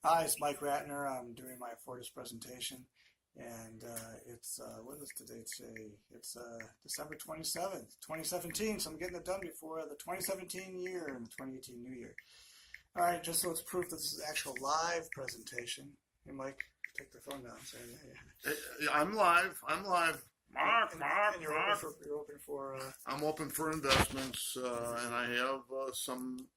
Hi, it's Mike Ratner. I'm doing my Fortis presentation, and it's what does the date say? It's December 27th, 2017. So I'm getting it done before the 2017 year and the 2018 New Year. All right, just so it's proof that this is an actual live presentation. Hey, Mike, take the phone down. Say, I'm live. I'm live. Mark, and you're Mark. open for. I'm open for investments, and I have some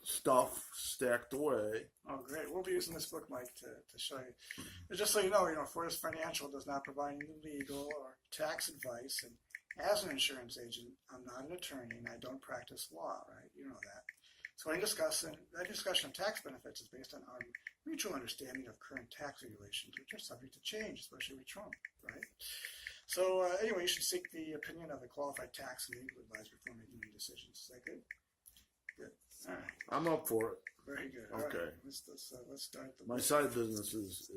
stuff stacked away. Oh, great. We'll be using this book, Mike, to show you. And just so you know, Fortis Financial does not provide any legal or tax advice. And as an insurance agent, I'm not an attorney and I don't practice law, right? You know that. So that discussion of tax benefits is based on our mutual understanding of current tax regulations, which are subject to change, especially with Trump, right? So anyway, you should seek the opinion of a qualified tax and legal advisor before making any decisions. Is that good? Good. All right. I'm up for it. Very good. All Okay. right. Let's start the. My side business is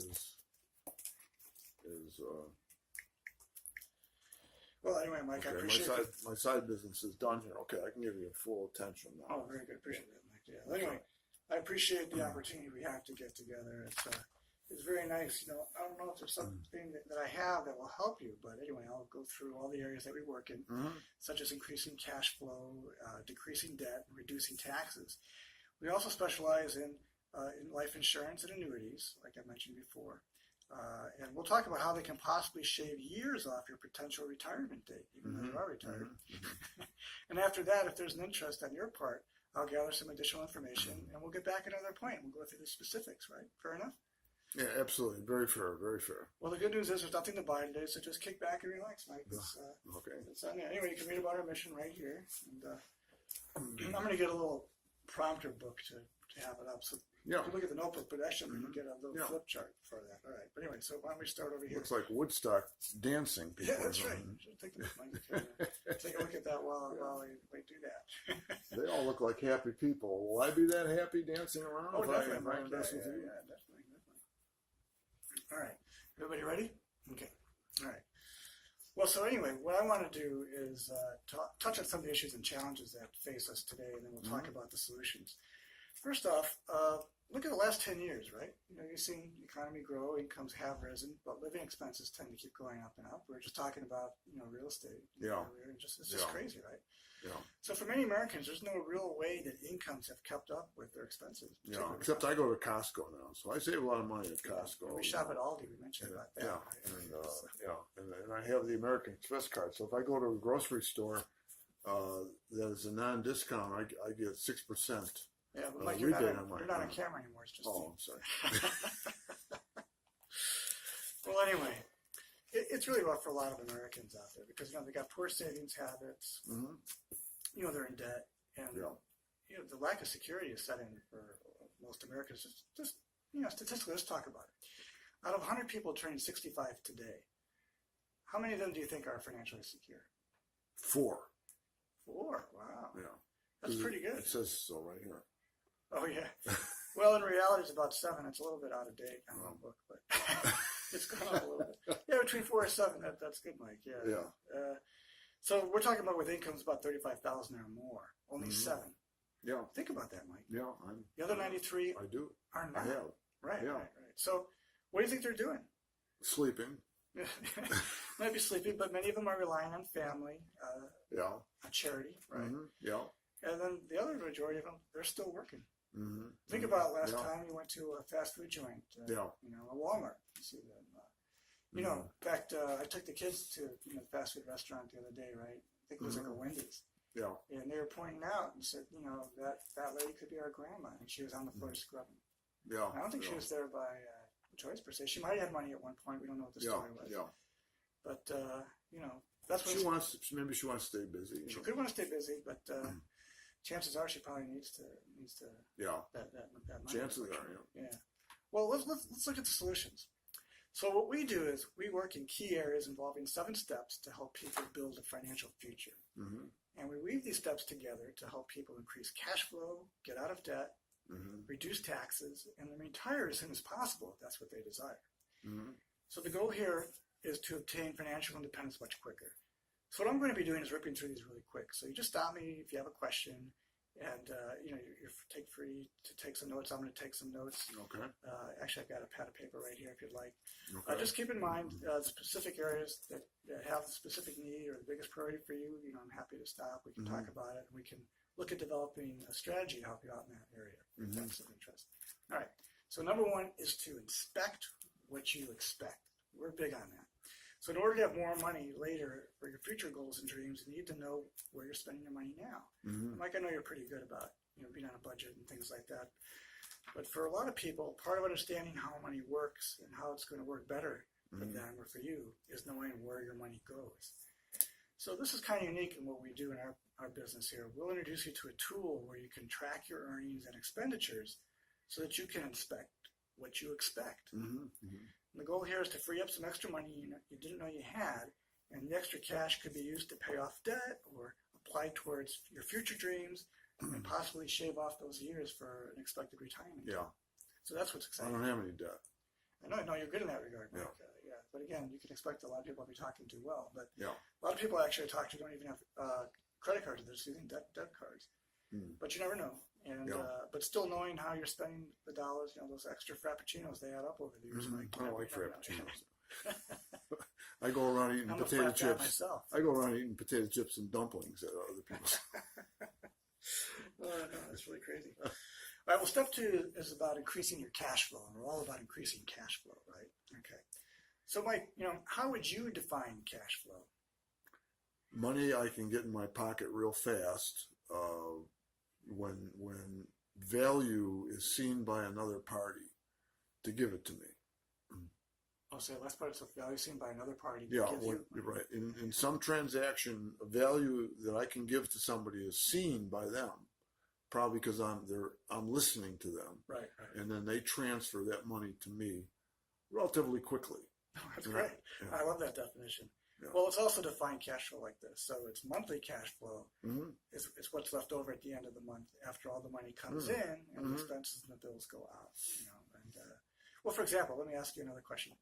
Well, anyway, Mike, I okay. appreciate it. My side business is done here. Okay, I can give you full attention now. Oh, very good. Appreciate that, Mike. Yeah. Well, anyway, I appreciate the opportunity we have to get together. It's very nice. I don't know if there's something that I have that will help you, but anyway, I'll go through all the areas that we work in, such as increasing cash flow, decreasing debt, and reducing taxes. We also specialize in life insurance and annuities, like I mentioned before. And we'll talk about how they can possibly shave years off your potential retirement date, even though you are retired. And after that, if there's an interest on your part, I'll gather some additional information, and we'll get back at another point. We'll go through the specifics, right? Fair enough? Yeah, absolutely. Very fair. Very fair. Well, the good news is there's nothing to buy today, so just kick back and relax, Mike. Okay. It's on there. Anyway, you can read about our mission right here. And I'm going to get a little prompter book to have it up. So Yeah. you can look at the notebook, but actually we can get a little flip chart for that. All right. But anyway, so why don't we start over here? Looks like Woodstock dancing. People Yeah, that's right. Take a look at that while we do that. They all look like happy people. Will I be that happy dancing around? Oh, if definitely, I Mike. invest with you? Yeah, definitely. All right. Everybody ready? Okay. All right. Well, so anyway, what I want to do is touch on some of the issues and challenges that face us today, and then we'll talk about the solutions. First off, look at the last 10 years, right? You've seen the economy grow, incomes have risen, but living expenses tend to keep going up and up. We're just talking about, real estate. Yeah. It's just crazy, right? Yeah. So for many Americans, there's no real way that incomes have kept up with their expenses. Yeah, except I go to Costco now, so I save a lot of money at Costco. We shop at Aldi. We mentioned about that. Yeah, right? and I have the American Express card. So if I go to a grocery store that is a non-discount, I get 6%. Yeah, but Mike, you're not on card. camera anymore. It's just I'm sorry. Well, anyway, it's really rough for a lot of Americans out there because they got poor savings habits. They're in debt, and the lack of security is setting for most Americans. Just statistically, let's talk about it. Out of 100 people turning 65 today, how many of them do you think are financially secure? 4. 4. Wow. Yeah. That's pretty good. It says so right here. Oh, yeah. Well, in reality, it's about 7. It's a little bit out of date on the book, but it's gone up a little bit. Yeah, between 4 and 7, that's good, Mike. Yeah. So we're talking about with incomes about $35,000 or more. Only 7. Yeah. Think about that, Mike. Yeah. The other 93 I do. are not. I have. Right, Yeah. right. So what do you think they're doing? Sleeping. Might be sleeping, but many of them are relying on family, on charity, right? Yeah. And then the other majority of them, they're still working. Think about last time you went to a fast food joint, a Walmart. You see them. In fact, I took the kids to the fast food restaurant the other day, right? I think it was like a Wendy's. Yeah. And they were pointing out and said, that lady could be our grandma, and she was on the floor scrubbing. Yeah. I don't think she was there by choice per se. She might have had money at one point. We don't know what the story was. Yeah. But that's what maybe she wants to stay busy. She could want to stay busy, but chances are she probably needs to that money. Chances are, yeah. Well, let's look at the solutions. So what we do is we work in key areas involving 7 steps to help people build a financial future. And we weave these steps together to help people increase cash flow, get out of debt, reduce taxes, and then retire as soon as possible if that's what they desire. So the goal here is to obtain financial independence much quicker. So what I'm going to be doing is ripping through these really quick. So you just stop me if you have a question, And you're take free to take some notes. I'm going to take some notes. Okay. Actually, I've got a pad of paper right here if you'd like. Okay. Just keep in mind specific areas that have the specific need or the biggest priority for you. I'm happy to stop. We can talk about it. And we can look at developing a strategy to help you out in that area if that's of interest. All right. So number one is to inspect what you expect. We're big on that. So in order to have more money later for your future goals and dreams, you need to know where you're spending your money now. Mike, I know you're pretty good about being on a budget and things like that. But for a lot of people, part of understanding how money works and how it's going to work better for them or for you is knowing where your money goes. So this is kind of unique in what we do in our business here. We'll introduce you to a tool where you can track your earnings and expenditures so that you can inspect what you expect. And the goal here is to free up some extra money you didn't know you had, and the extra cash could be used to pay off debt or apply towards your future dreams and possibly shave off those years for an expected retirement. Yeah. So that's what's I exciting. don't have any debt. I know you're good in that regard, Mike. Yeah. But again, you can expect a lot of people I'll be talking to well. But Yeah. a lot of people actually I talk to don't even have credit cards. They're just using debt cards. But you never know. And but still knowing how you're spending the dollars, those extra frappuccinos, they add up over the years. Mike. I don't like frappuccinos. I go around eating I'm potato a frat guy chips. myself. I go around eating potato chips and dumplings at other people's. Oh, no, that's really crazy. All right, well, step 2 is about increasing your cash flow, and we're all about increasing cash flow, right? Okay. So, Mike, how would you define cash flow? Money I can get in my pocket real fast when value is seen by another party to give it to me. I'll say last part is value seen by another party. Yeah, you're right. In some transaction, a value that I can give to somebody is seen by them, probably because I'm listening to them, Right. and then they transfer that money to me relatively quickly. Oh, that's great. Yeah. I love that definition. Yeah. Well, it's also defined cash flow like this. So it's monthly cash flow is what's left over at the end of the month after all the money comes in and the expenses and the bills go out. Well, for example, let me ask you another question.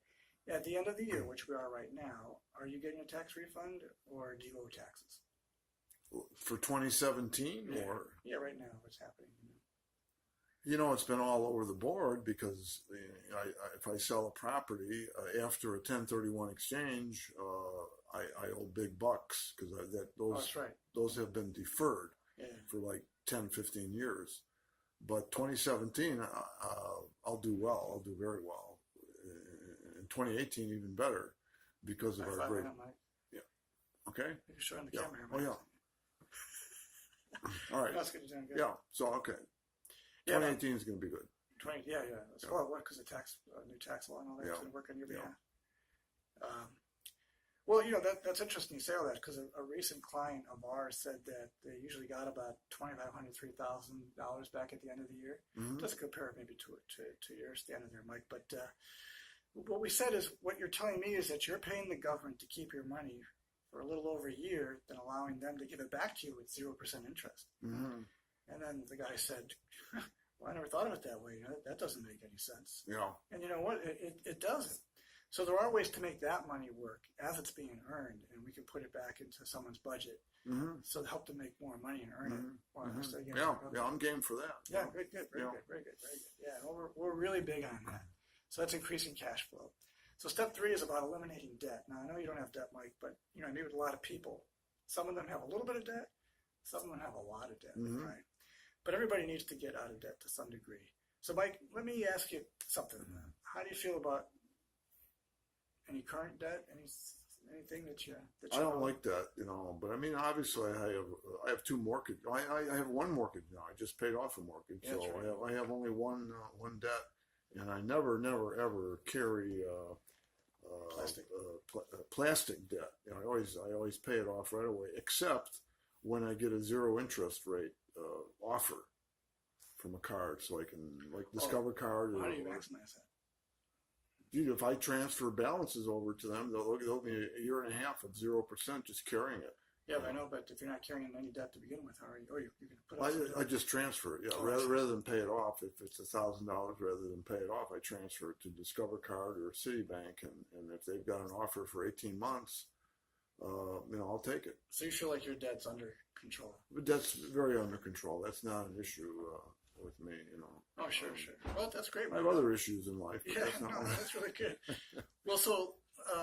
At the end of the year, which we are right now, are you getting a tax refund or do you owe taxes? For 2017, or right now, what's happening? it's been all over the board because if I sell a property after a 1031 exchange, I owe big bucks because That's right. those have been deferred Yeah. for like 10, 15 years. But 2017, I'll do well. I'll do very well. In 2018, even better because of our great. Okay. You're showing the Yeah. camera here. Oh Mike. yeah. All right. That's good. You're doing good. Yeah. So okay. 2018 is going to be good. 20, yeah. Well, because the new tax law and all that's going to work on your behalf. Well, that's interesting you say all that because a recent client of ours said that they usually got about $2,500, $3,000 back at the end of the year. Doesn't compare maybe to your standard there, Mike. But what we said is what you're telling me is that you're paying the government to keep your money for a little over a year, then allowing them to give it back to you with 0% interest. And then the guy said, well, I never thought of it that way. That doesn't make any sense. Yeah. And you know what? It doesn't. So there are ways to make that money work as it's being earned, and we can put it back into someone's budget. So to help them make more money and earn it. So, I'm game for that. Yeah, very good. Yeah, we're really big on that. So that's increasing cash flow. So step 3 is about eliminating debt. Now, I know you don't have debt, Mike, but I meet with a lot of people. Some of them have a little bit of debt. Some of them have a lot of debt, right? But everybody needs to get out of debt to some degree. So, Mike, let me ask you something. How do you feel about any current debt? Anything that you I don't like that, But I mean, obviously, I have 2 mortgages. I have 1 mortgage now. I just paid off a mortgage, Yeah, so right. I have only one debt, and I never ever carry plastic debt. I always pay it off right away, except when I get a 0 interest rate offer from a card, so I can Discover card. How do you maximize that? Dude, if I transfer balances over to them, they'll give me a year and a half of 0% just carrying it. Yeah, I know, but if you're not carrying any debt to begin with, how are you? Or you can put up I just transfer it. Yeah, rather than pay it off. If it's $1,000, rather than pay it off, I transfer it to Discover Card or Citibank, and if they've got an offer for 18 months, I'll take it. So you feel like your debt's under control? But that's very under control. That's not an issue with me. Oh, sure. Well, that's great. I have other issues in life. But Yeah, that's not no, one. that's really good. Well, so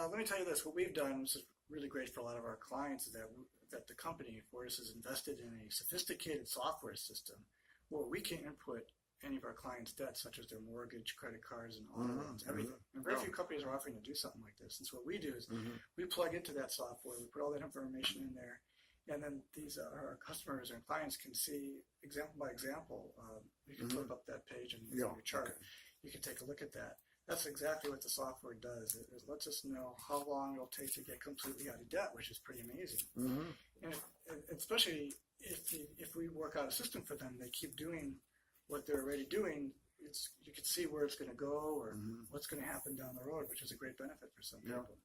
let me tell you this. What we've done, which is really great for a lot of our clients, is that the company, Fortis, has invested in a sophisticated software system where we can input any of our clients' debts, such as their mortgage, credit cards, and auto loans, everything. And very few companies are offering to do something like this. And so what we do is we plug into that software, we put all that information in there, and then our customers and clients can see example by example. You can flip up that page and your chart. Okay. You can take a look at that. That's exactly what the software does. It lets us know how long it'll take to get completely out of debt, which is pretty amazing. And especially if we work out a system for them, they keep doing what they're already doing. You can see where it's going to go or what's going to happen down the road, which is a great benefit for some people.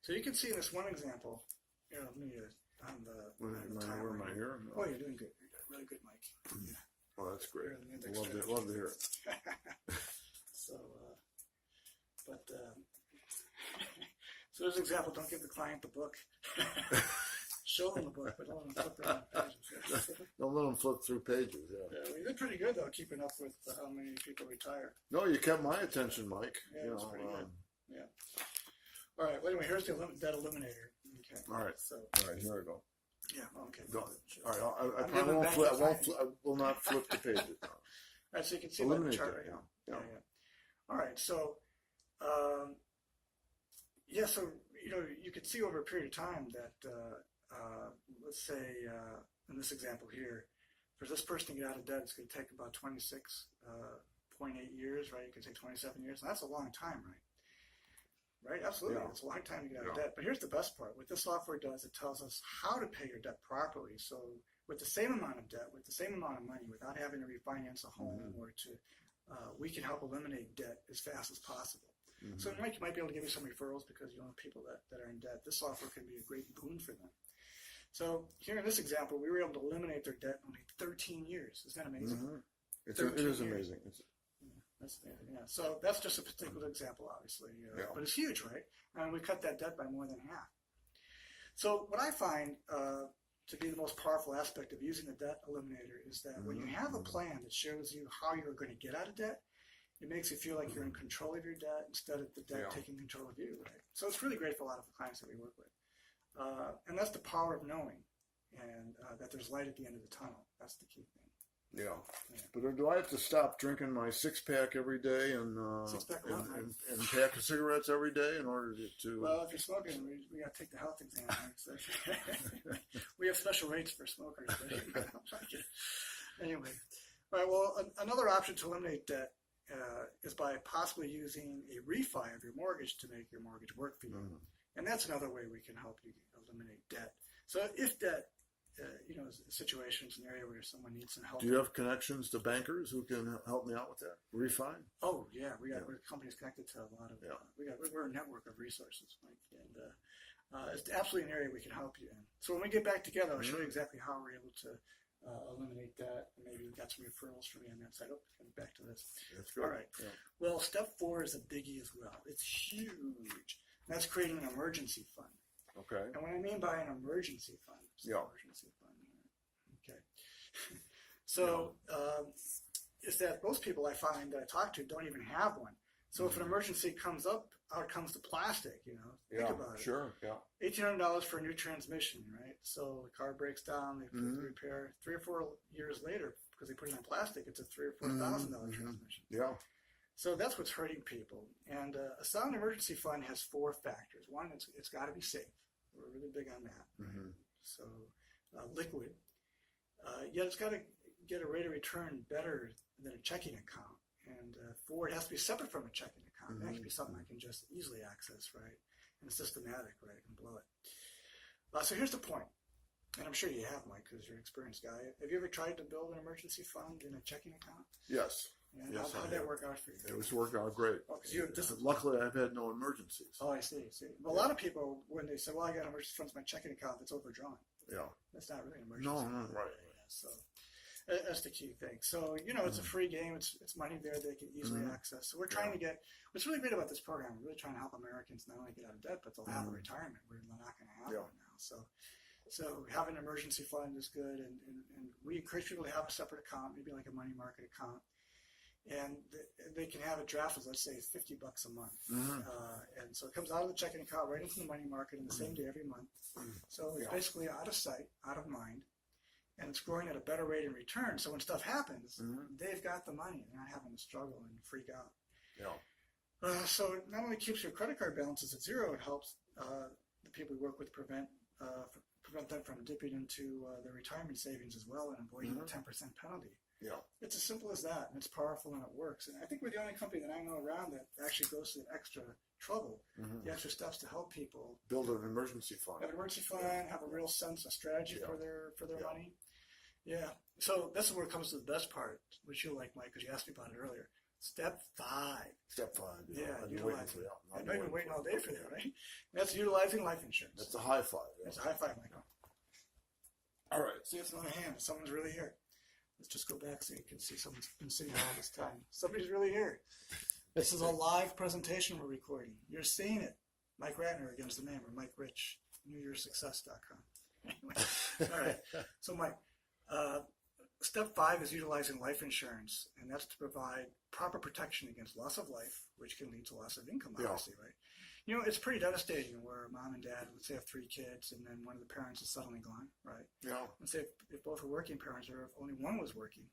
So you can see in this one example, let me on the timer. Where am I here? Oh, you're doing good. You're doing really good, Mike. Yeah. Oh, that's great. You're in the index Love to hear it. So, so there's an example. Don't give the client the book. Show them the book, but don't let them flip around pages. Don't let them flip through pages. Yeah. Yeah, we did pretty good though, keeping up with how many people retire. No, you kept my attention, Mike. Yeah, that's pretty good. Yeah. All right. Well, anyway, here's the debt eliminator. Okay. All right. So. All right. Here I go. Yeah. Okay. Go. Sure. All right. I giving won't back flip. the I will not flip the pages. All right. So you can see Eliminate the chart that, right now. yeah. All right. So, so you could see over a period of time that, let's say, in this example here, for this person to get out of debt, it's going to take about 26.8 years, right? It could take 27 years, and that's a long time, right? Right? Absolutely. Yeah. It's a long time to get out of debt. But here's the best part. What this software does, it tells us how to pay your debt properly. So with the same amount of debt, with the same amount of money, without having to refinance a home or we can help eliminate debt as fast as possible. So Mike, you might be able to give you some referrals because you know people that are in debt. This software can be a great boon for them. So here in this example, we were able to eliminate their debt in only 13 years. Isn't that amazing? It is amazing. That's amazing, yeah. So that's just a particular example, obviously. But it's huge, right? And we cut that debt by more than half. So what I find to be the most powerful aspect of using the debt eliminator is that when you have a plan that shows you how you're going to get out of debt, it makes you feel like you're in control of your debt instead of the debt taking control of you, right? So it's really great for a lot of the clients that we work with. And that's the power of knowing and that there's light at the end of the tunnel. That's the key thing. Yeah. But do I have to stop drinking my 6-pack every day and pack of cigarettes every day in order to? Well, if you're smoking, we got to take the health exam. Right? So we have special rates for smokers. Anyway, all right. Well, another option to eliminate debt is by possibly using a refi of your mortgage to make your mortgage work for you. And that's another way we can help you eliminate debt. So if debt, situation, scenario where someone needs some help. Do you have connections to bankers who can help me out with that? Refi? Oh, yeah. We're companies connected to a lot of, we're a network of resources, Mike. And it's absolutely an area we can help you in. So when we get back together, I'll show you exactly how we're able to eliminate that. And maybe we've got some referrals from me on that side. Oh, back to this. That's good. All right. Yeah. Well, step 4 is a biggie as well. It's huge. That's creating an emergency fund. Okay. And what I mean by an emergency fund is an emergency fund. Okay. So is that most people I find that I talk to don't even have one. So if an emergency comes up, out comes the plastic, Think about it. Sure, yeah. $1,800 for a new transmission, right? So the car breaks down, they put the repair. 3 or 4 years later, because they put it on plastic, it's a $3,000 or $4,000 transmission. Yeah. So that's what's hurting people. And a sound emergency fund has 4 factors. One, it's got to be safe. We're really big on that. So liquid. Yet it's got to get a rate of return better than a checking account. And 4, it has to be separate from a checking account. It has to be something I can just easily access, right? And systematic, right? I can blow it. So here's the point. And I'm sure you have, Mike, because you're an experienced guy. Have you ever tried to build an emergency fund in a checking account? Yes. Yeah, how did that work out for you? It was working out great. Oh, luckily, I've had no emergencies. Oh, I see. Well, a lot of people, when they say, well, I got an emergency fund in my checking account, that's overdrawn. Yeah. That's not really an emergency fund. No, right. Yeah, so, That's the key thing. So, it's a free game. It's money there they can easily access. So we're trying to get, what's really great about this program, we're really trying to help Americans not only get out of debt, but they'll have a retirement. We're not going to have one now. So having an emergency fund is good. And we encourage people to have a separate account, maybe like a money market account. And they can have it drafted, let's say, $50 a month. And so it comes out of the checking account right into the money market in the same day every month. So it's basically out of sight, out of mind. And it's growing at a better rate in return. So when stuff happens, they've got the money. They're not having to struggle and freak out. So it not only keeps your credit card balances at zero, it helps the people we work with prevent them from dipping into their retirement savings as well and avoiding the 10% penalty. It's as simple as that, and it's powerful and it works. And I think we're the only company that I know around that actually goes to the extra trouble, the extra steps to help people build an emergency fund. Have an emergency fund, have a real sense, a strategy for their money. So this is where it comes to the best part, which you'll like, Mike, because you asked me about it earlier. Step 5. Step 5. Utilizing. I know you've been waiting all day for that, right? That's utilizing life insurance. That's a high five. It's a high five, Michael. All right. See, it's not a hand. Someone's really here. Let's just go back so you can see someone's been sitting all this time. Somebody's really here. This is a live presentation we're recording. You're seeing it. Mike Ratner against the name, or Mike Rich, NewYearSuccess.com. Anyway, all right. So, Mike, step 5 is utilizing life insurance, and that's to provide proper protection against loss of life, which can lead to loss of income, obviously, right? It's pretty devastating where mom and dad, let's say, have 3 kids, and then one of the parents is suddenly gone, right? Let's say if both were working parents, or if only one was working,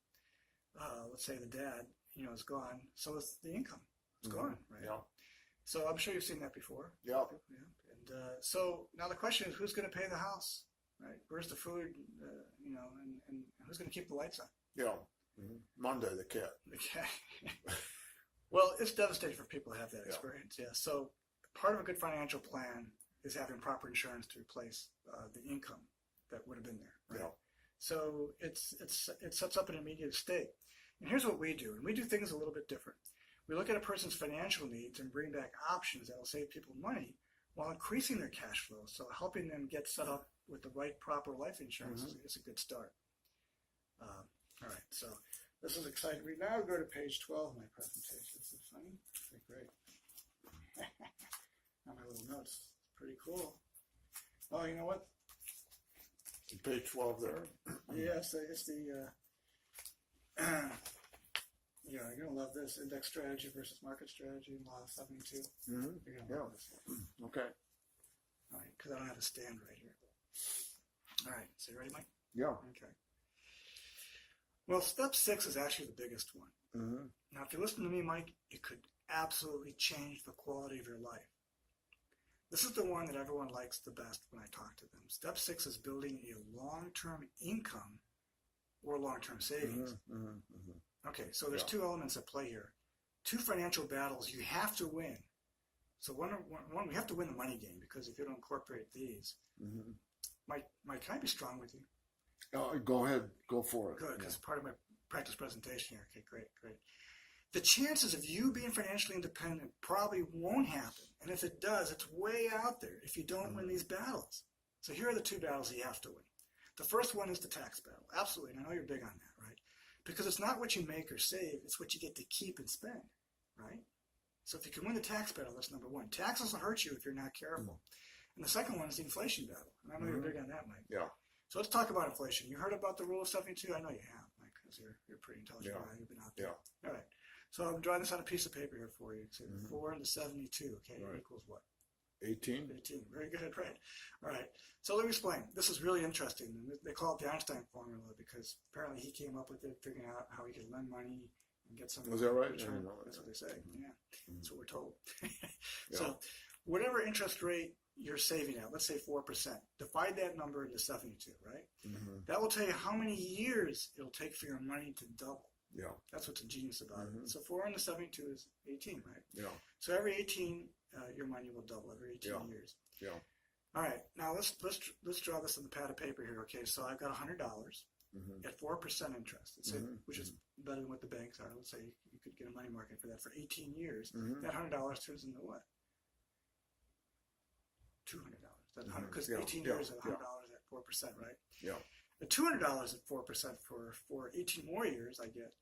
let's say the dad, is gone, so is the income. It's gone, right? So I'm sure you've seen that before. And so now the question is, who's going to pay the house, right? Where's the food, and who's going to keep the lights on? Monday, the cat. The cat. Well, it's devastating for people to have that experience, So part of a good financial plan is having proper insurance to replace the income that would have been there, right? So it sets up an immediate estate. And here's what we do, and we do things a little bit different. We look at a person's financial needs and bring back options that will save people money while increasing their cash flow. So helping them get set up with the right, proper life insurance is a good start. All right, so this is exciting. We now go to page 12 of my presentation. This is funny. Okay, great. Now my little notes. Pretty cool. Oh, you know what? Page 12 there. It's the you're going to love this. Index strategy versus market strategy in Law 72. You're going to love this one. Okay. All right, because I don't have a stand right here. All right, so you ready, Mike? Yeah. Okay. Well, step 6 is actually the biggest one. Now, if you listen to me, Mike, it could absolutely change the quality of your life. This is the one that everyone likes the best when I talk to them. Step 6 is building a long-term income or long-term savings. Okay, so there's 2 elements at play here. 2 financial battles you have to win. So one, we have to win the money game, because if you don't incorporate these, Mike, can I be strong with you? Go ahead, go for it. Good, because part of my practice presentation here. Okay, great. The chances of you being financially independent probably won't happen. And if it does, it's way out there if you don't win these battles. So here are the 2 battles you have to win. The first one is the tax battle. Absolutely, and I know you're big on that, right? Because it's not what you make or save, it's what you get to keep and spend, right? So if you can win the tax battle, that's number 1. Taxes will hurt you if you're not careful. And the second one is the inflation battle. And I know you're big on that, Mike. So let's talk about inflation. You heard about the rule of 72? I know you have, Mike, because you're a pretty intelligent guy. You've been out there. All right. So I'm drawing this on a piece of paper here for you. So 4 into 72, okay, equals what? 18. 18. Very good, right? All right. So let me explain. This is really interesting. They call it the Einstein formula because apparently he came up with it, figuring out how he could lend money and get some. Was that right? Return. That's what they say. Yeah. That's what we're told. So whatever interest rate you're saving at, let's say 4%, divide that number into 72, right? That will tell you how many years it'll take for your money to double. That's what's genius about it. So 4 into 72 is 18, right? So every 18, your money will double every 18 years. All right. Now let's draw this on the pad of paper here. Okay. So I've got $100 at 4% interest, which is better than what the banks are. Let's say you could get a money market for that for 18 years. That $100 turns into what? $200. That's 100 because 18 years at $100 at 4%, right? The $200 at 4% for 18 more years, I get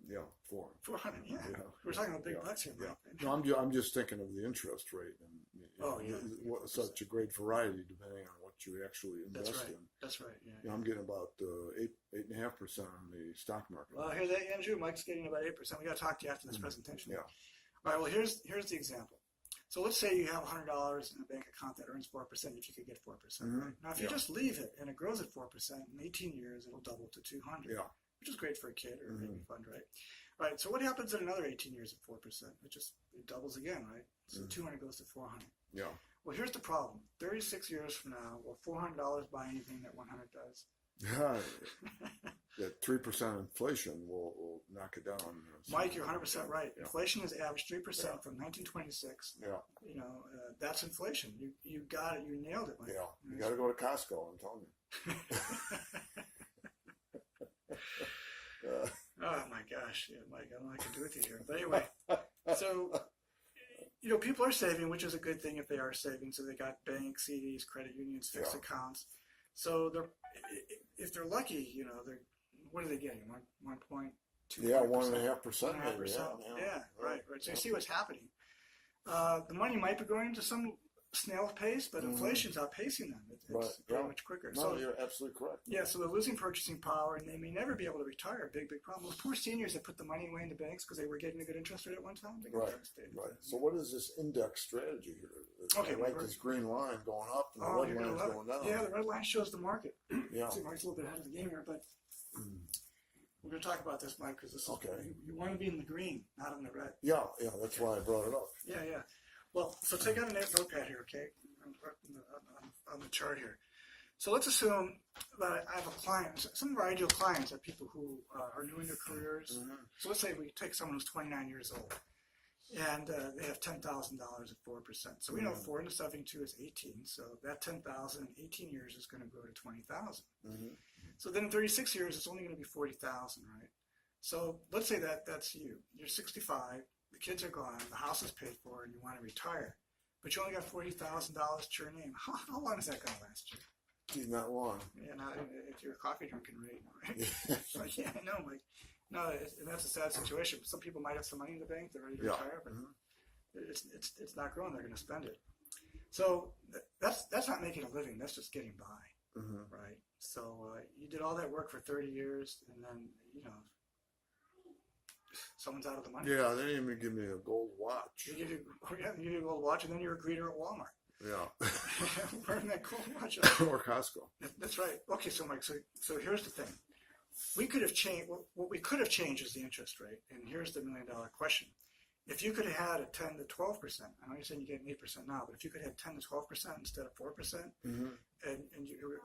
Yeah, 400. Yeah, Yeah. we're talking about big Yeah. bucks here. Yeah. Mike. No, I'm just thinking of the interest rate, and Oh, yeah. such a great variety depending on what you actually That's invest right. in. That's right. Yeah. You know, I'm getting about 8.5% on the stock market. Well, here's that, Andrew. Mike's getting about 8%. We got to talk to you after this presentation. Yeah. All right. Well, here's the example. So let's say you have $100 in a bank account that earns 4%. If you could get 4%. Right? Now, if you just leave it and it grows at 4%, in 18 years it'll double to 200. Yeah. Which is great for a kid or a baby fund, right? All right. So what happens in another 18 years at 4%? It doubles again, right? So 200 goes to 400. Yeah. Well, here's the problem. 36 years from now, will $400 buy anything that 100 does? Yeah. That 3% inflation will knock it down. Mike, you're 100% right. Yeah. Inflation has averaged 3% from 1926. Yeah. You know, that's inflation. You got it. You nailed it, Mike. Yeah. You got to go to Costco, I'm telling you. Oh my gosh, yeah, Mike, I don't know what I can do with you here. But anyway, so you know, people are saving, which is a good thing if they are saving. So they got banks, CDs, credit unions, fixed accounts. So if they're lucky, you know, what are they getting? 1.2%. Yeah, 1.5%. 1.5%. Yeah, right. So you see what's happening. The money might be going to some snail's pace, but inflation's outpacing them. It's very much quicker. No, So you're absolutely correct. yeah, so they're losing purchasing power, and they may never be able to retire. Big problem. Those poor seniors that put the money away in the banks because they were getting a good interest rate at one time, they got devastated. Right. So what is this index strategy here? Okay, I like this green line going up and the Oh, red you're gonna line's love going it. down. Yeah, the red line shows the market. Yeah. See, Mike's a little bit ahead of the game here, but we're going to talk about this, Mike, because this is you want to be in the green, not in the red. Yeah, that's why I brought it up. Yeah. Well, so take out a notepad here, okay, on the chart here. So let's assume that I have a client. Some of our ideal clients are people who are new in their careers. So let's say we take someone who's 29 years old, and they have $10,000 at 4%. So we know 4 into 72 is 18. So that 10,000 in 18 years is going to grow to 20,000. So then in 36 years, it's only going to be 40,000, right? So let's say that's you. You're 65. The kids are gone. The house is paid for, and you want to retire, but you only got $40,000 to your name. How long is that going to last you? Not long. Yeah, not if you're a coffee drinking rate, right? Like, yeah, I know, Mike. No, and that's a sad situation. Some people might have some money in the bank, they're ready to retire, but it's not growing. They're going to spend it. So that's not making a living. That's just getting by, right? So you did all that work for 30 years, and then someone's out of the money. Yeah, they didn't even give me a gold watch. They give you a gold watch, and then you're a greeter at Walmart. Yeah. Wearing that gold watch. Or Costco. That's right. Okay, so Mike, so here's the thing. We could have changed, what we could have changed is the interest rate. And here's the $1 million question. If you could have had a 10 to 12%, I know you're saying you're getting 8% now, but if you could have 10 to 12% instead of 4%, and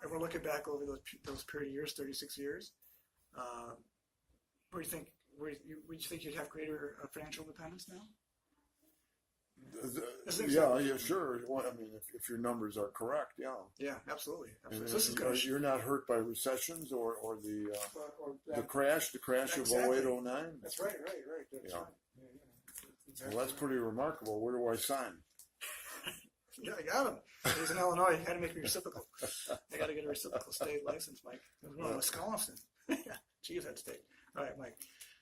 we're looking back over those period of years, 36 years, where do you think, would you think you'd have greater financial independence now? Yeah, sure. Well, I mean, if your numbers are correct, yeah. Yeah, absolutely. And So this is you're not hurt by recessions or the crash of 08, 09? That's right. That's right. Exactly. Well, that's pretty remarkable. Where do I sign? Yeah, I got him. He's in Illinois. You got to make me reciprocal. I got to get a reciprocal state license, Mike. Well, Wisconsin. Geez, that state. All right, Mike.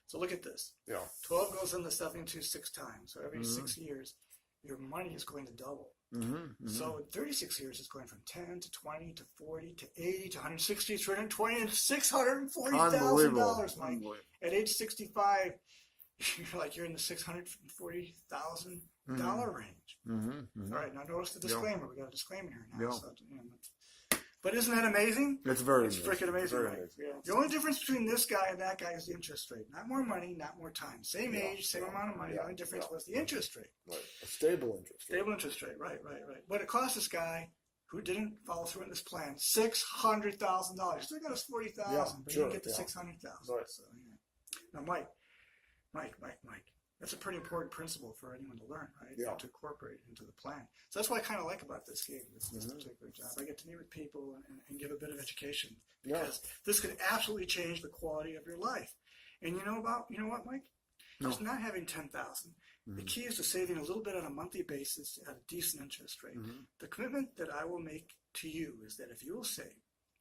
So look at this. Yeah. 12 goes into 72 6 times. So every 6 years, your money is going to double. So in 36 years, it's going from 10 to 20 to 40 to 80 to 160 to 320 and $640,000, Mike. At age 65, you're in the $640,000 range. All right, now notice the disclaimer. We got a disclaimer here now. So, but isn't that amazing? It's very It's freaking amazing, right? The only difference between this guy and that guy is the interest rate. Not more money, not more time. Same age, same amount of money. The only difference was the interest rate. Right. A stable interest rate. Stable interest rate, right. But it cost this guy who didn't follow through in this plan $600,000. Still got us $40,000, but he didn't get the $600,000. Right. So, Now, Mike, that's a pretty important principle for anyone to learn, right? Yeah. To incorporate into the plan. So that's what I kind of like about this game, this particular job. I get to meet with people and give a bit of education because this could absolutely change the quality of your life. And you know what, Mike? It's not having 10,000. The key is to saving a little bit on a monthly basis at a decent interest rate. The commitment that I will make to you is that if you will save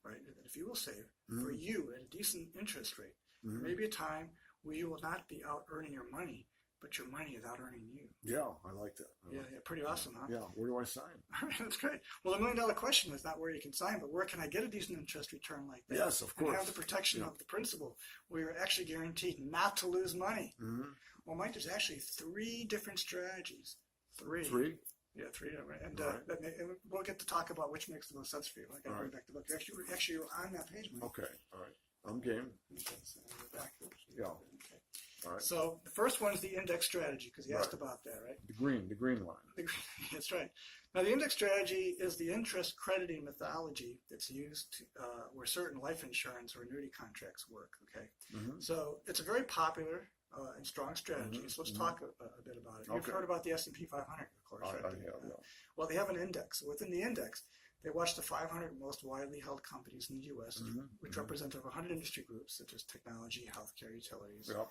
right, that if you will save Mm-hmm. for you at a decent interest rate, there may be a time where you will not be out earning your money, but your money is out earning you. Yeah, I like that. Yeah, pretty awesome, huh? Yeah, where do I sign? All right, that's great. Well, the $1 million question is not where you can sign, but where can I get a decent interest return like that? Yes, of And course. have the protection of the principal, where you're actually guaranteed not to lose money. Mm-hmm. Well, Mike, there's actually 3 different strategies. 3. 3? Yeah, 3. And, All right. and we'll get to talk about which makes the most sense for you. I got to All bring right. back the book. Actually, you're on that page, Mike. Okay, all right. I'm game. Okay, so we're back. Yeah. Okay. All right. So the first one is the index strategy, because you asked Right. about that, right? The green line. That's right. Now, the index strategy is the interest crediting methodology that's used to, where certain life insurance or annuity contracts work. Okay, Mm-hmm. so it's a very popular and strong strategy. Mhm, So let's mhm. talk a bit about it. You've Okay. heard about the S&P 500, of course, I right? have, yeah. Well, they have an index. Within the index, they watch the 500 most widely held companies in the U.S., Mhm, which mhm. represent over 100 industry groups such as technology, healthcare, utilities. Yeah.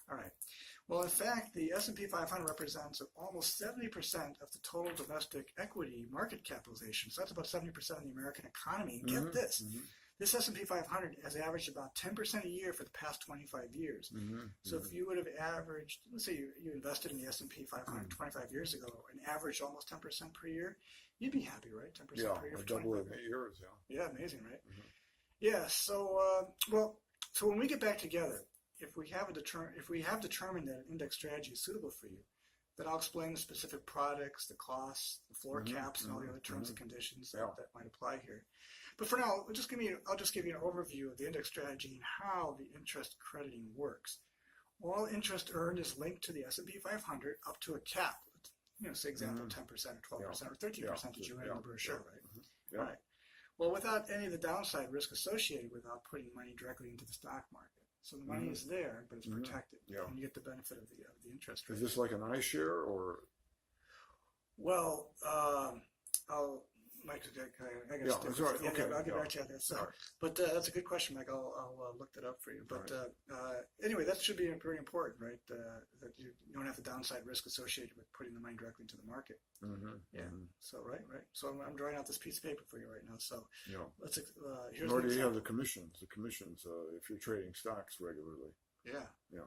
All right. Well, in fact, the S&P 500 represents almost 70% of the total domestic equity market capitalization. So that's about 70% of the American economy. And get Mhm, this, mhm, this S&P 500 has averaged about 10% a year for the past 25 years. mhm, So mhm. if you would have averaged, let's say you invested in the S&P 500 Mm. 25 years ago and averaged almost 10% per year, you'd be happy, right? 10% Yeah, per year I for double 25 it in 8 years, yeah. Yeah, amazing, right? Mhm. Yeah. So, so when we get back together, if we have determined that an index strategy is suitable for you, then I'll explain the specific products, the costs, the floor Mhm, caps, and all the mhm, other terms and conditions Yeah. that might apply here. But for now, I'll just give you an overview of the index strategy and how the interest crediting works. All interest earned is linked to the S&P 500 up to a cap. Say example, 10% or 12% or 13% that you read in the brochure, right? Yeah. Right. Well, without any of the downside risk associated without putting money directly into the stock market. So the money Mhm. is there, but it's Mhm. protected, Yeah. and you get the benefit of the interest rate. Is this like an iShare or? Well, Mike, I got to Yeah, stick that's with all right. it. Yeah, Okay, I'll get yeah. back to you on that. So, All right. but that's a good question, Mike. I'll look that up for you. But anyway, that should be very important, right? That you don't have the downside risk associated with putting the money directly into the market. Mhm, Yeah. mhm. So right. So I'm drawing out this piece of paper for you right now. So Yeah. let's here's Nor an do you have example. the commissions. The commissions, if you're trading stocks regularly. Yeah. Yeah.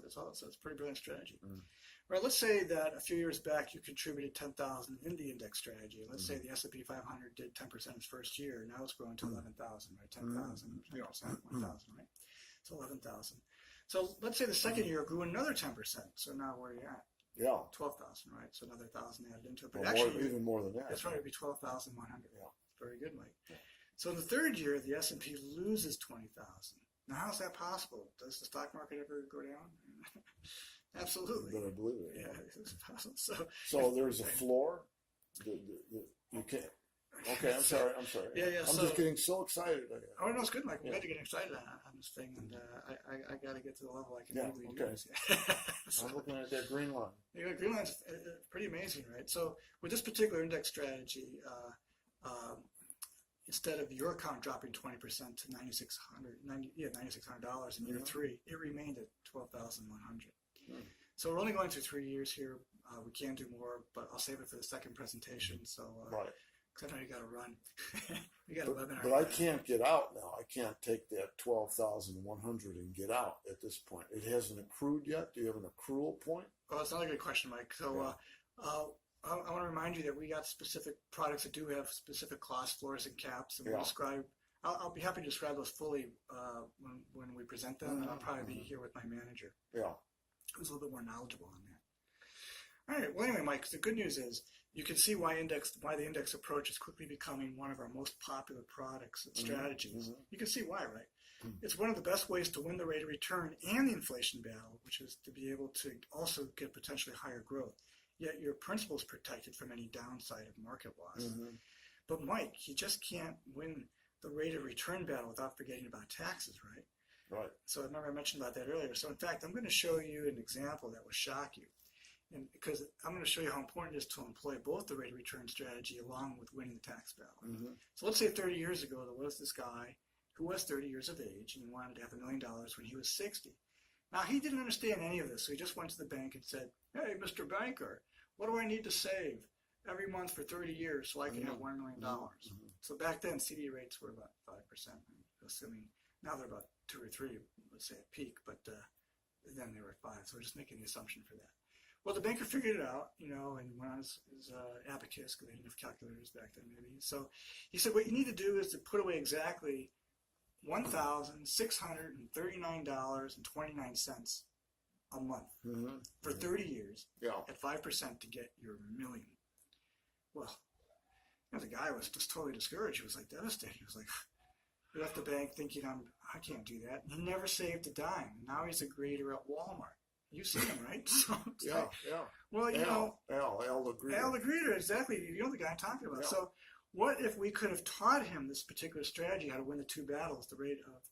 It's a pretty brilliant strategy. Mm. Right, let's say that a few years back you contributed 10,000 in the index strategy. Let's say Mm-hmm. the S&P 500 did 10% its first year. Now it's growing to 11,000, right? 10,000, Yeah. 10%, 1,000, right? So 11,000. So let's say the second year grew another 10%. So now where are you at? Yeah. 12,000, right? So another 1,000 added into it. But Well, actually, even more than that. that's right. It'd be 12,100. Yeah. Very good, Mike. So in the third year, the S&P loses 20,000. Now, how's that possible? Does the stock market ever go down? Absolutely. You better believe it. Yeah, it's possible. So So there's a floor. You can't. Okay, I'm sorry. Yeah, I'm so- just getting so excited. Oh, no, it's good, Mike. I'm Yeah. glad you're getting excited on this thing, and I got to get to the level I can Yeah, legally okay. do this. So, I'm looking at that green line. Greenline's pretty amazing, right? So with this particular index strategy, instead of your account dropping 20% to $9,600 in year Mhm. 3, it remained at 12,100. Hmm. So we're only going through 3 years here. We can do more, but I'll save it for the second presentation. So, Right. because I know you got to run. You got a webinar. But I can't get out now. I can't take that 12,100 and get out at this point. It hasn't accrued yet. Do you have an accrual point? Well, that's not a good question, Mike. So I want to remind you that we got specific products that do have specific cost floors and caps, and we'll Yeah. describe. I'll be happy to describe those fully when we present them, and I'll probably be here with my manager, Yeah. who's a little bit more knowledgeable on that. All right. Well, anyway, Mike, the good news is you can see why the index approach is quickly becoming one of our most popular products and strategies. mhm. You can see why, right? Mhm. It's one of the best ways to win the rate of return and the inflation battle, which is to be able to also get potentially higher growth. Yet your principal is protected from any downside of market loss. Mhm. But Mike, you just can't win the rate of return battle without forgetting about taxes, right? Right. So remember I mentioned about that earlier. So in fact, I'm going to show you an example that will shock you. And because I'm going to show you how important it is to employ both the rate of return strategy along with winning the tax battle. Mhm. So let's say 30 years ago, there was this guy who was 30 years of age and he wanted to have $1 million when he was 60. Now, he didn't understand any of this, so he just went to the bank and said, "Hey, Mr. Banker, what do I need to save? every month for 30 years so I can have $1 million. So back then, CD rates were about 5%, assuming now they're about 2 or 3, let's say at peak, but then they were at 5. So we're just making the assumption for that. Well, the banker figured it out, and went on his abacus, because they didn't have calculators back then, maybe. So he said, what you need to do is to put away exactly $1,639.29 a month for 30 years at 5% to get your million. Well, the guy was just totally discouraged. He was like devastated. He was like, he left the bank thinking, I can't do that. He never saved a dime. Now he's a greeter at Walmart. You see him, right? So Well, Al the greeter. Al the greeter, exactly. You know the guy I'm talking about. Yeah. So what if we could have taught him this particular strategy, how to win the two battles, the rate of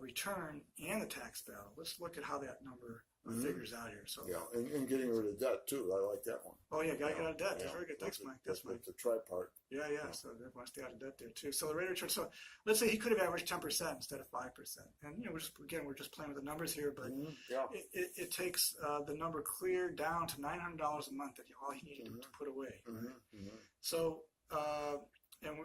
return and the tax battle? Let's look at how that number figures out here. So and getting rid of debt too. I like that one. Oh yeah, gotta get out of debt. That's very good. Thanks, Mike. That's Mike. The tripart. Yeah. So they want to stay out of debt there too. So the rate of return. So let's say he could have averaged 10% instead of 5%. And we're just playing with the numbers here, but it takes the number clear down to $900 a month that all he needed to put away. So. And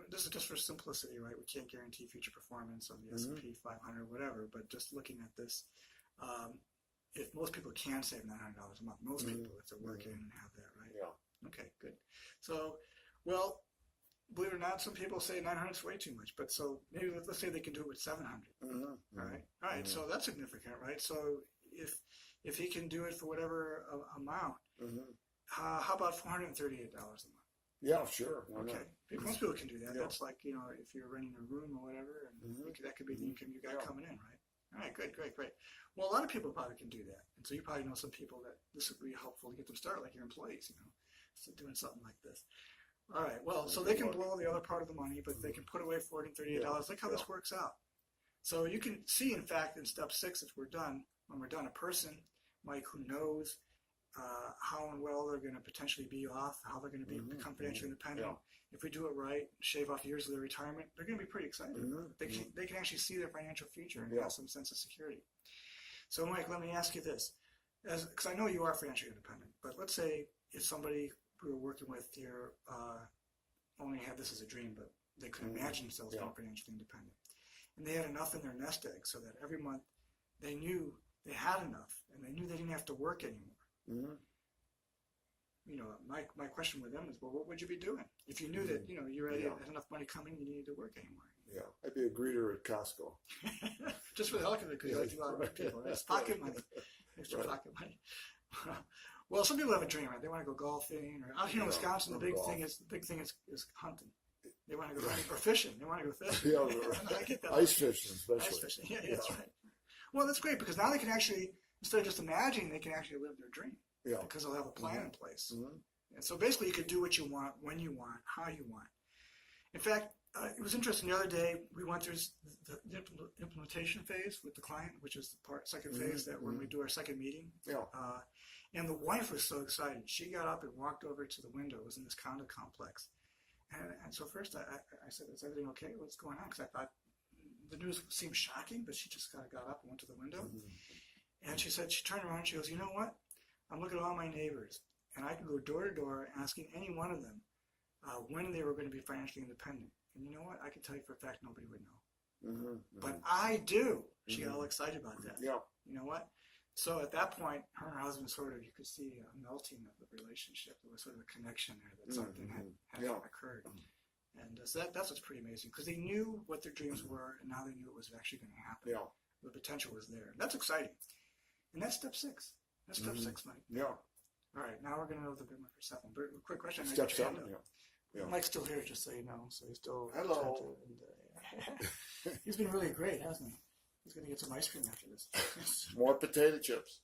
this is just for simplicity, right? We can't guarantee future performance on the S&P 500 or whatever, but just looking at this, if most people can save $900 a month, most people, if they're working and have that, right? Yeah. Okay, good. So, well, believe it or not, some people say 900 is way too much, but so maybe let's say they can do it with 700. All right. So that's significant, right? So if he can do it for whatever amount, how about $438 a month? Yeah, sure. Okay. Most people can do that. Yeah. That's like, if you're renting a room or whatever, and that could be the income you got coming in, right? All right, great. Well, a lot of people probably can do that. And so you probably know some people that this would be helpful to get them started, like your employees, so doing something like this. All right, well, so they can blow the other part of the money, but they can put away $438. Look how this works out. So you can see, in fact, in step 6, when we're done, a person, Mike, who knows how and well they're going to potentially be off, how they're going to become financially independent. Yeah. If we do it right, shave off years of their retirement, they're going to be pretty excited. They can actually see their financial future and have some sense of security. So, Mike, let me ask you this, because I know you are financially independent, but let's say if somebody we were working with here only had this as a dream, but they could imagine themselves being financially independent, and they had enough in their nest egg so that every month they knew they had enough, and they knew they didn't have to work anymore. My question with them is, well, what would you be doing if you knew that you already had enough money coming, you didn't need to work anymore? Yeah, I'd be a greeter at Costco. Just for the heck of it, because you like to go out with people. It's pocket money, extra pocket money. Well, some people have a dream, right? They want to go golfing, or out here in Wisconsin, the big thing is hunting. They want to go hunting or fishing. They want to go fishing. I get that. Ice fishing, especially. Ice fishing. Yeah, that's right. Well, that's great because now they can actually, instead of just imagining, they can actually live their dream. Yeah. Because they'll have a plan in place. And so basically, you could do what you want, when you want, how you want. In fact, it was interesting. The other day, we went through the implementation phase with the client, which is the second phase that when we do our second meeting. Yeah. And the wife was so excited. She got up and walked over to the window. It was in this condo complex. And so first I said, is everything okay? What's going on? Because I thought the news seemed shocking, but she just kind of got up and went to the window. And she said, she turned around and she goes, you know what? I'm looking at all my neighbors, and I can go door to door asking any one of them when they were going to be financially independent. And you know what? I can tell you for a fact nobody would know. But I do. She got all excited about that. Yeah. You know what? So at that point, her and her husband sort of, you could see a melting of the relationship. There was sort of a connection there that something had occurred. And so that's what's pretty amazing, because they knew what their dreams were, and now they knew it was actually going to happen. Yeah. The potential was there. That's exciting. And that's step 6. That's step 6, Mike. Yeah. All right, now we're going to know the big one for 7. But quick question. Step 7, yeah. Mike's still here, just so you know. So he's still... Hello. He's been really great, hasn't he? He's going to get some ice cream after this. More potato chips.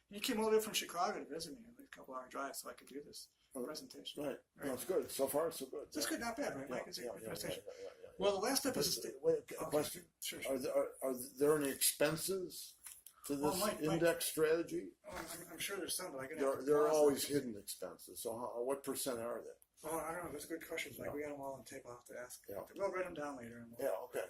He came all the way from Chicago to visit me, a couple-hour drive, so I could do this presentation. Right. No, it's good. So far, so good. It's good, not bad, right, Mike? It's a good presentation. Well, the last step is... Wait, a question. Sure. Are there any expenses to this index strategy? Oh, I'm sure there's some, but there are always hidden expenses. So what percent are they? Oh, I don't know. Those are good questions. Like we got them all on tape. I'll have to ask. Yeah. We'll write them down later. Okay.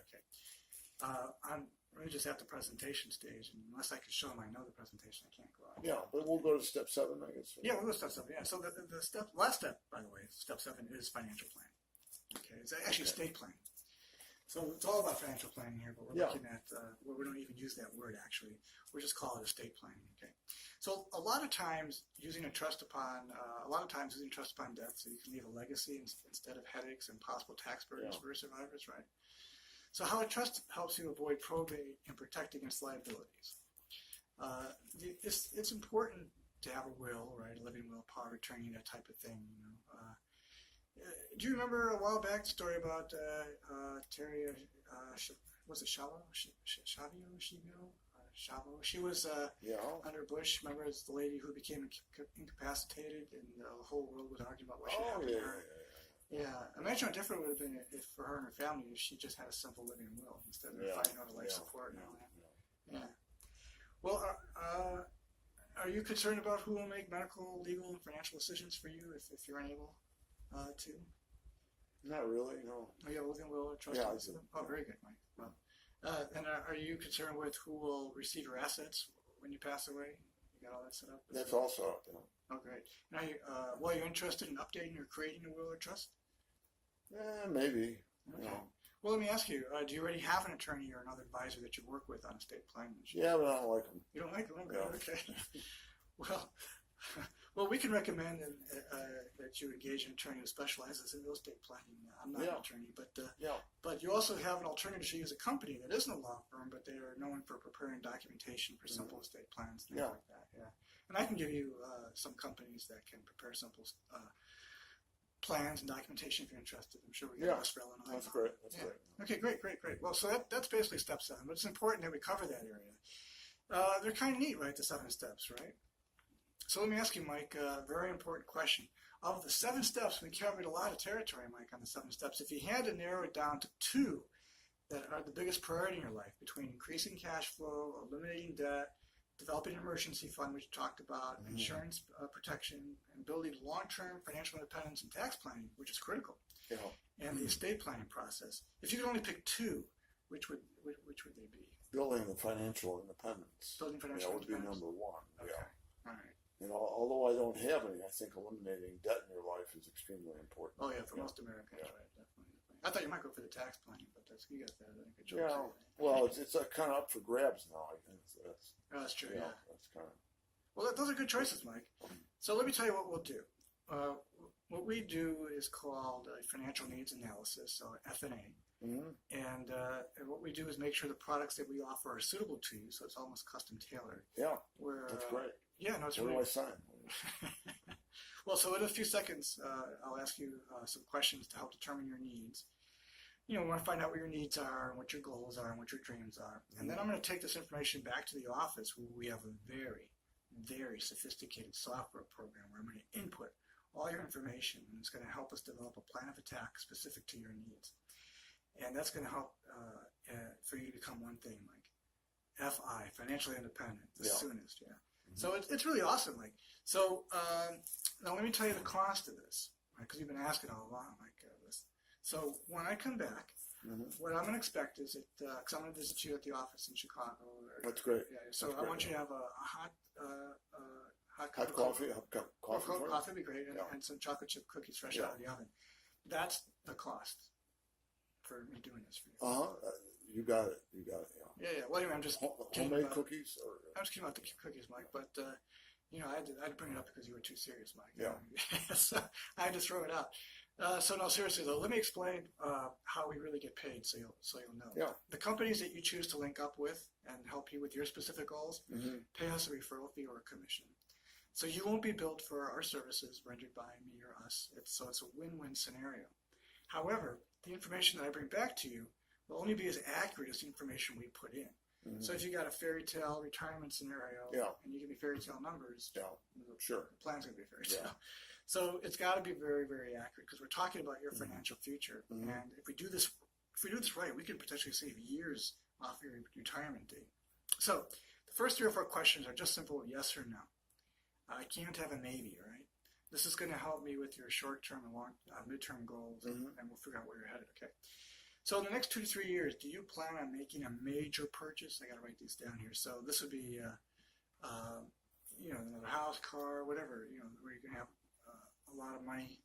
we're just at the presentation stage, and unless I can show them I know the presentation, I can't go out. Yeah, but we'll go to step 7, I guess. Yeah, we'll go to step 7. Yeah, so the last step, by the way, step 7 is financial planning. Okay, it's actually estate planning. So it's all about financial planning here, but we're looking at, well, we don't even use that word actually. We just call it estate planning. Okay, so a lot of times using a trust upon death, so you can leave a legacy instead of headaches and possible tax burdens for survivors, right? So how a trust helps you avoid probate and protect against liabilities. It's important to have a will, right? A living will, power of attorney, that type of thing. Do you remember a while back the story about Terry? Was it Chavo? Chavo. She was under Bush. Remember, it's the lady who became incapacitated, and the whole world was arguing about what should happen to her. Yeah, imagine how different it would have been if for her and her family if she just had a simple living will instead of fighting out a life support and all that. Yeah. Well, are you concerned about who will make medical, legal, and financial decisions for you if you're unable to? Not really, no. Oh, yeah, living will or trust? Yeah, I do. Oh, very good, Mike. Well, and are you concerned with who will receive your assets when you pass away? You got all that set up? That's also up, Oh, great. Now, are you interested in updating or creating a will or trust? Maybe. Okay. Well, let me ask you, do you already have an attorney or another advisor that you work with on estate planning? Yeah, but I don't like them. You don't like them? Okay. Well, we can recommend that you engage an attorney who specializes in real estate planning. I'm not an attorney, but you also have an alternative. You use a company that isn't a law firm, but they are known for preparing documentation for simple estate plans, things like that. Yeah, and I can give you some companies that can prepare simple plans and documentation if you're interested. I'm sure we got West Illinois. That's great. That's great. Okay, great. Well, so that's basically step 7, but it's important that we cover that area. They're kind of neat, right? The 7 steps, right? So let me ask you, Mike, a very important question. Of the 7 steps, we covered a lot of territory, Mike, on the 7 steps. If you had to narrow it down to 2 that are the biggest priority in your life, between increasing cash flow, eliminating debt, developing an emergency fund, which we talked about, insurance protection, and building long-term financial independence and tax planning, which is critical, and the estate planning process. If you could only pick 2, which would they be? Building the financial independence. Building financial independence. Would be number 1. Okay. All right. Although I don't have any, I think eliminating debt in your life is extremely important. Oh yeah, for most Americans, right? Definitely. I thought you might go for the tax planning, but you got that. I think it well, it's kind of up for grabs now. I think that's true. Yeah. That's kind of. Well, those are good choices, Mike. So let me tell you what we'll do. What we do is called a financial needs analysis, or F&A. And what we do is make sure the products that we offer are suitable to you, so it's almost custom tailored. Yeah, that's great. Yeah, no, it's Where do I sign? Well, so in a few seconds, I'll ask you some questions to help determine your needs. We want to find out what your needs are and what your goals are and what your dreams are. And then I'm going to take this information back to the office where we have a very, very sophisticated software program where I'm going to input all your information, and it's going to help us develop a plan of attack specific to your needs. And that's going to help for you to become one thing, like FI, financially independent, the soonest, So it's really awesome, Mike. So now let me tell you the cost of this, right? Because you've been asking all along, like this. So when I come back, what I'm going to expect is that, because I'm going to visit you at the office in Chicago. That's great. Yeah, so I want you to have a hot coffee. Coffee would be great, and some chocolate chip cookies fresh out of the oven. That's the cost for me doing this for you. You got it. Yeah. Well, anyway, I'm just homemade cookies. I'm just kidding about the cookies, Mike. But I had to bring it up because you were too serious, Mike. Yeah. So I had to throw it out. So no, seriously though, let me explain how we really get paid, so you'll know. Yeah. The companies that you choose to link up with and help you with your specific goals pay us a referral fee or a commission. So you won't be billed for our services rendered by me or us. So it's a win-win scenario. However, the information that I bring back to you will only be as accurate as the information we put in. So if you got a fairy tale retirement scenario and you give me fairy tale numbers, the plan's going to be a fairy tale. So it's got to be very, very accurate because we're talking about your financial future. And if we do this right, we can potentially save years off your retirement date. So the first 3 or 4 questions are just simple yes or no. I can't have a maybe, right? This is going to help me with your short-term and long, mid-term goals, and we'll figure out where you're headed, okay? So in the next 2 to 3 years, do you plan on making a major purchase? I got to write these down here. So this would be, another house, car, whatever. Where you're gonna have a lot of money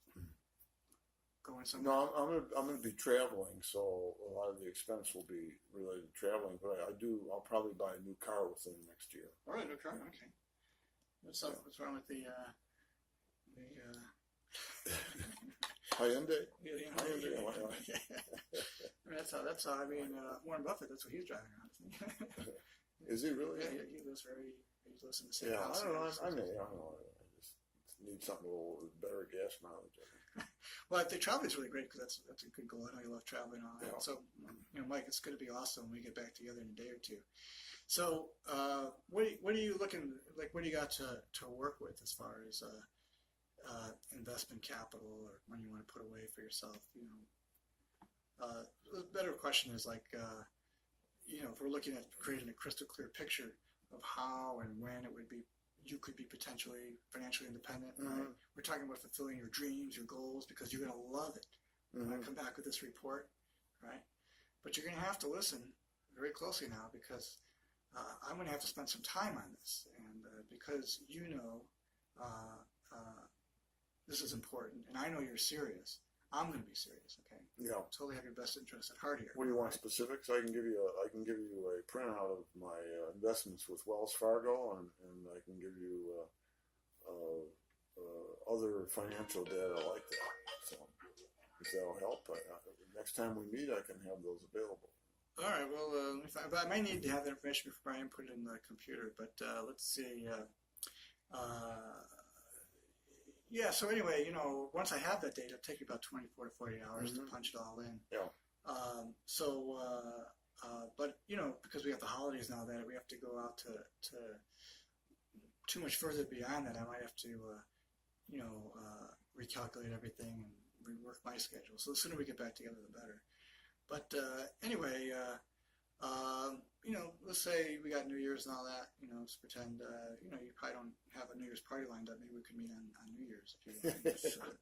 going somewhere. No, I'm gonna be traveling, so a lot of the expense will be related to traveling. But I'll probably buy a new car within the next year. All right, no car. Okay. What's up? What's wrong with the Hyundai? Hyundai. That's how. I mean, Warren Buffett. That's what he's driving around. Is he really? Yeah, he lives in the same Yeah, house. I don't know. I just need something a little better gas mileage. Well, I think traveling is really great because that's a good goal. I know you love traveling and all that. Yeah. So, Mike, it's going to be awesome when we get back together in a day or two. So, what are you looking like? What do you got to work with as far as investment capital or money you want to put away for yourself? The better question is like, if we're looking at creating a crystal clear picture of how and when it would be, you could be potentially financially independent. Right? We're talking about fulfilling your dreams, your goals, because you're going to love it. When I come back with this report, right? But you're going to have to listen very closely now because I'm going to have to spend some time on this, and because this is important, and I know you're serious. I'm going to be serious. Okay. Yeah. Totally have your best interest at heart here. What do you want specifics? I can give you a printout of my investments with Wells Fargo, and I can give you other financial data like that. So if that'll help, next time we meet, I can have those available. All right. Well, but I might need to have that information before I input it in the computer. But let's see. Yeah. So anyway, once I have that data, it'll take you about 24 to 48 hours to punch it all in. Yeah. But because we have the holidays now, that we have to go out to too much further beyond that. I might have to, recalculate everything and rework my schedule. So the sooner we get back together, the better. But anyway, let's say we got New Year's and all that. Let's pretend, you probably don't have a New Year's party lined up. Maybe we could meet on New Year's if you want.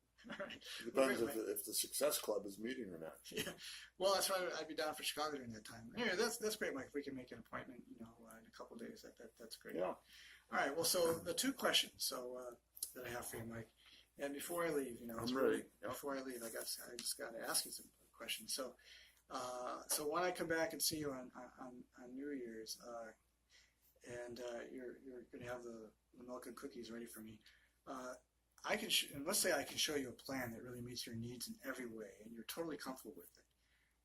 Depends if the Success Club is meeting or not. Yeah. Well, that's why I'd be down for Chicago during that time. Anyway, that's great, Mike. If we can make an appointment, in a couple of days, that's great. Yeah. All right. Well, so the two questions that I have for you, Mike, and before I leave, I'm ready. Before I leave, I just got to ask you some questions. So when I come back and see you on New Year's, and you're going to have the milk and cookies ready for me, and let's say I can show you a plan that really meets your needs in every way, and you're totally comfortable with it.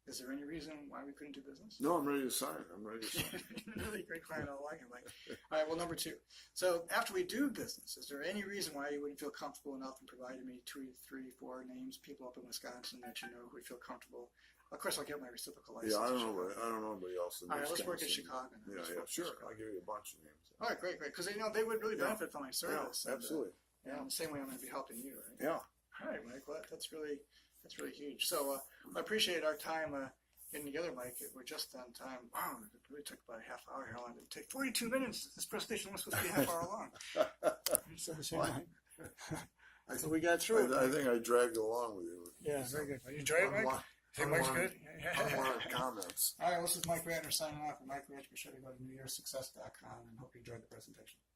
Is there any reason why we couldn't do business? No, I'm ready to sign. Really great client. I like it, Mike. All right. Well, number two. So after we do business, is there any reason why you wouldn't feel comfortable enough in providing me 2, 3, 4 names, people up in Wisconsin that who would feel comfortable? Of course, I'll get my reciprocal license. Yeah, I don't know anybody else in All right, let's work in Chicago. Chicago. Yeah, sure. I'll give you a bunch of names. All right, great. Because they would really benefit from my service. Yeah, absolutely. And the same way I'm going to be helping you, right? Yeah. All right, Mike. Well, that's really huge. So I appreciate our time getting together, Mike. We're just on time. Wow, it really took about a half hour. How long did it take? 42 minutes. This presentation was supposed to be a half hour long. So we got through it. I think I dragged along with you. Yeah, very good. You enjoyed it, Mike? Hey, Mike's good? Unwanted comments. All right, this is Mike Ratner signing off. Mike Rich, be sure to go to NewYearSuccess.com and hope you enjoyed the presentation.